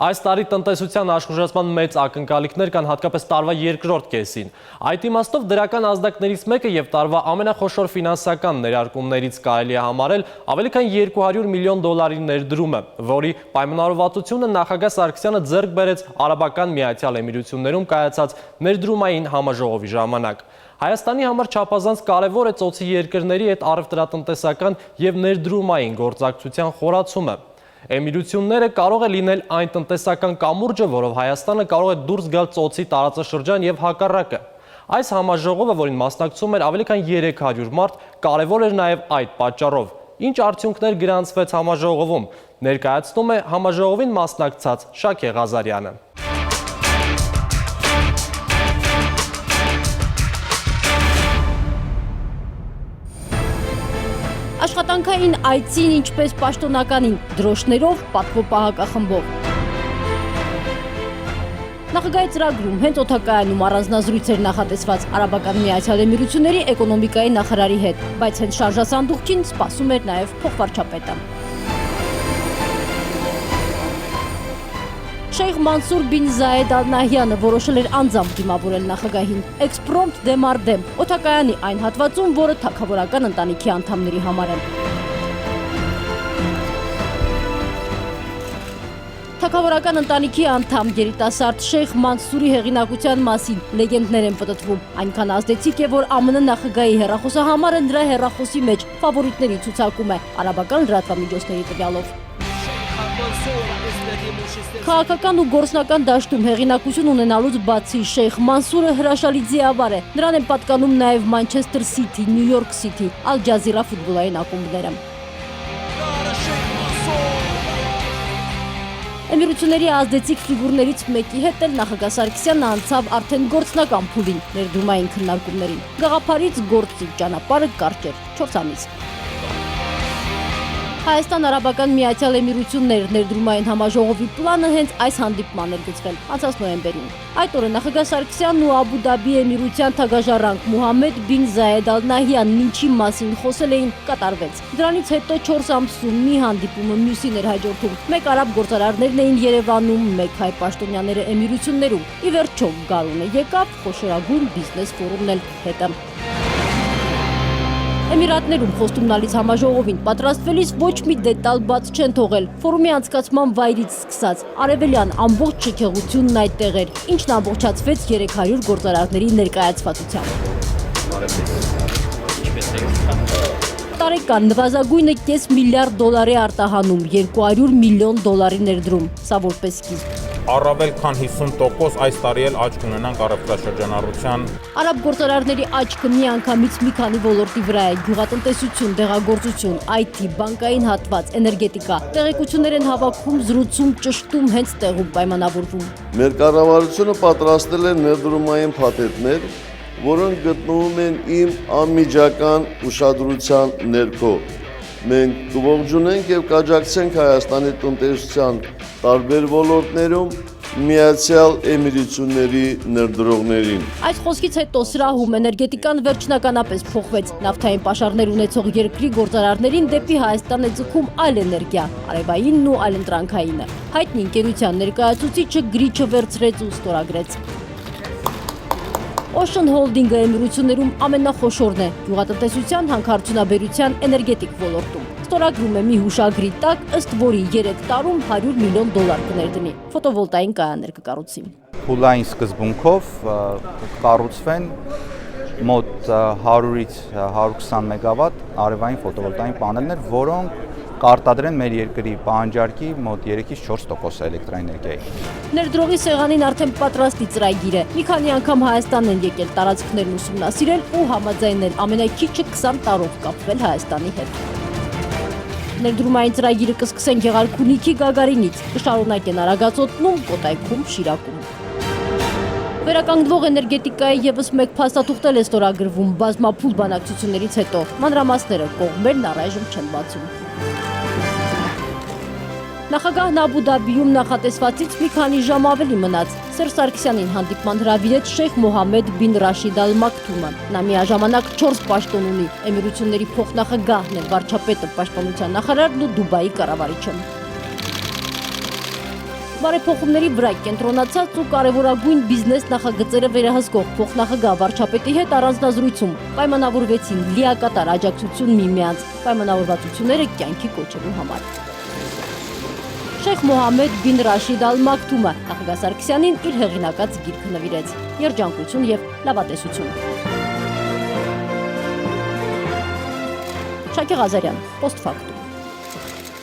Այս տարի տնտեսության աշխուժացման մեծ ակնկալիքներ կան հատկապես տարվա երկրորդ կեսին։ Այդ իմաստով դրական ազդակներից մեկը եւ տարվա ամենախոշոր ֆինանսական ներարկումներից կարելի է համարել ավելի քան 200 միլիոն դոլարի ներդրումը, որի պայմանավորվածությունը նախագահ Սարգսյանը ձեռք բերեց Արաբական Միացյալ Էմիրություններում կայացած ներդրումային համաժողովի ժամանակ։ Հայաստանի համար չափազանց կարևոր է ծոցի երկրների հետ առևտրատնտեսական եւ ներդրումային գործակցության խորացումը։ Էմիրությունները կարող է լինել այն տնտեսական կամուրջը, որով Հայաստանը կարող է դուրս գալ ծոցի տարածաշրջան եւ հակառակը։ Այս համաժողովը, որին մասնակցում էր ավելի քան 300 մարդ, կարևոր էր նաեւ այդ պատճառով։ Ինչ արդյունքներ գրանցվեց համաժողովում, ներկայացնում է համաժողովին մասնակցած Շաքե Ղազարյանը։ Աշխատանքային այցին ինչպես պաշտոնականին դրոշներով, պատվո-պահակախմբով։ Նախագահի ծրագրում հենց օդակայանում առանձնազրույց էր նախատեսված Արաբական Միացյալ Էմիրությունների էկոնոմիկայի նախարարի հետ, բայց հենց շարժասանդուղքին սպասում էր նաև փոխվարչապետը։ Շեյխ Մանսուր բին Զայեդ Ալ Նահյանը որոշել էր անձամբ դիմավորել նախագահին, էքսպրոմպտ դեմ առ դեմ, օդակայանի այն հատվածում, որը թագավորական ընտանիքի անդամների համար է։ Թագավորական ընտանիքի անդամ երիտասարդ Շեյխ Մանսուրի հեղինակության մասին լեգենդներ են պտտվում, այնքան ազդեցիկ է, որ ԱՄՆ նախագահի հեռախոսահամարը նրա հեռախոսի մեջ ֆավորիտների ցուցակում է արաբական լրատվամիջոցների տվյալով։ Քաղաքական ու գործնական դաշտում հեղինակություն ունենալուց բացի Շեյխ Մանսուրը հրաշալի ձիավար է, նրան են պատկանում նաև Մանչեսթեր Սիթի, Նյու Յորք Սիթի, Ալ Ջազիրա ֆուտբոլային ակումբները։ Էմիրությունների ազդեցիկ ֆիգուրներից մեկի հետ էլ նախագահ Սարգսյանը անցավ արդեն գործնական փուլին, ներդրումային քննարկումներին։ Գաղափարից գործի ճանապարհը կարճ էր 4 ամիս։ Հայաստան Արաբական Միացյալ Էմիրություններ ներդրումային համաժողովի պլանը հենց այս հանդիպման էր գծվել անցած նոյեմբերին։ Այդ օրը նախագահ Սարգսյանն ու Աբու Դաբի Էմիրության թագաժառանգ Մուհամմեդ բին Զայեդ Ալ Նահյանն ինչի մասին խոսել էին կատարվեց։ Դրանից հետո 4 ամսում մի հանդիպումը մյուսին էր հաջորդում։ Մեկ արաբ գործարարներն էին Երևանում, մեկ հայ պաշտոնյաները Էմիրություններում։ Ի վերջո գարունը եկավ խոշորագույն բիզնես ֆորումն էլ հետը։ Էմիրատներում խոստումնալից համաժողովին պատրաստվելիս ոչ մի դետալ բաց չեն թողել։ Ֆորումի անցկացման վայրից սկսած արևելյան ամբողջ շքեղությունն այդտեղ էր, ինչն ամբողջացվեց 300 գործարարների ներկայացվածությամբ։ Տարեկան նվազագույնը կես միլիարդ դոլարի արտահանում, 200 միլիոն դոլարի ներդրում, սա որպես սկիզբ։ Առավել քան 50% այս տարի էլ աճ կունենանք առևտրաշրջանառության։ Արաբ գործարարների աճքը միանգամից մի քանի ոլորտի վրա է՝ գյուղատնտեսություն, դեղագործություն, IT, բանկային հատված, էներգետիկա։ Տեղեկություններ են հավաքում, զրուցում, ճշտում, հենց տեղում պայմանավորվում։ Մեր կառավարությունը պատրաստել է ներդրումային փաթեթներ, որոնք գտնվում են իմ անմիջական ուշադրության ներքո։ Մենք կողջունենք եւ կաջակցենք Հայաստանի տնտեսության տարբեր ոլորտներում Միացյալ Էմիրությունների ներդրողներին։ Այս խոսքից հետո սրահում էներգետիկան վերջնականապես փոխվեց։ Նավթային պաշարներ ունեցող երկրի գործարարներին դեպի Հայաստան է ձգում այլ էներգիա, արևայինն ու այլընտրանքայինը։ Հայտնի ընկերության ներկայացուցիչը գրիչը վերցրեց ու ստորագրեց։ Ocean Holding-ը Էմիրություններում ամենախոշորն է գյուղատնտեսության, հանքարդյունաբերության, էներգետիկ ոլորտում։ Ստորագրում է մի հուշագրի տակ, ըստ որի 3 տարում 100 միլիոն դոլար կներդնի։ Ֆոտովոլտային կայաններ կկառուցի։ Փուլային սկզբունքով կառուցվեն մոտ 100-ից 120 մեգավատ արևային ֆոտովոլտային պանելներ, որոնք կարտադրեն մեր երկրի պահանջարկի մոտ 3-ից 4% էլեկտրաէներգիայի։ Ներդրողի սեղանին արդեն պատրաստի ծրագիր է։ Մի քանի անգամ Հայաստան են եկել տարածքներն ուսումնասիրել ու համաձայնել ամենաքիչը 20 տարով կապվել Հայաստանի հետ։ Ներդրումային ծրագիրը կսկսեն Գեղարքունիքի Գագարինից, կշարունակեն Արագածոտնում, Կոտայքում, Շիրակում։ Վերականգնվող էներգետիկայի եւս մեկ փաստաթուղթ է ստորագրվում բազմափուլ բանակցություններից հետո։ Մանրամասները կողմերն առայժմ չեն բացում։ Նախագահն Աբու Դաբիում նախատեսվածից մի քանի ժամ ավելի մնաց։ Սերժ Սարգսյանին հանդիպման հրավիրեց Շեյխ Մոհամմեդ բին Ռաշիդ Ալ Մաքթումը։ Նա միաժամանակ 4 պաշտոն ունի՝ Էմիրությունների փոխնախագահն է, վարչապետը, պաշտպանության նախարարն ու Դուբայի կառավարիչը։ Բարեփոխումների վրա կենտրոնացած ու կարևորագույն բիզնես նախագծերը վերահսկող փոխնախագահ վարչապետի հետ առանձնազրույցում պայմանավորվեցին լիակատար աջակցություն միմյանց, պայմանավորվածությունները կյանքի կոչելու համար։ Շեյխ Մոհամմեդ բին Ռաշիդ Ալ Մաքթումը նախագահ Սարգսյանին իր հեղինակած գիրքը նվիրեց։ Երջանկություն եւ լավատեսություն։ Շակե Ղազարյան, Post Factum։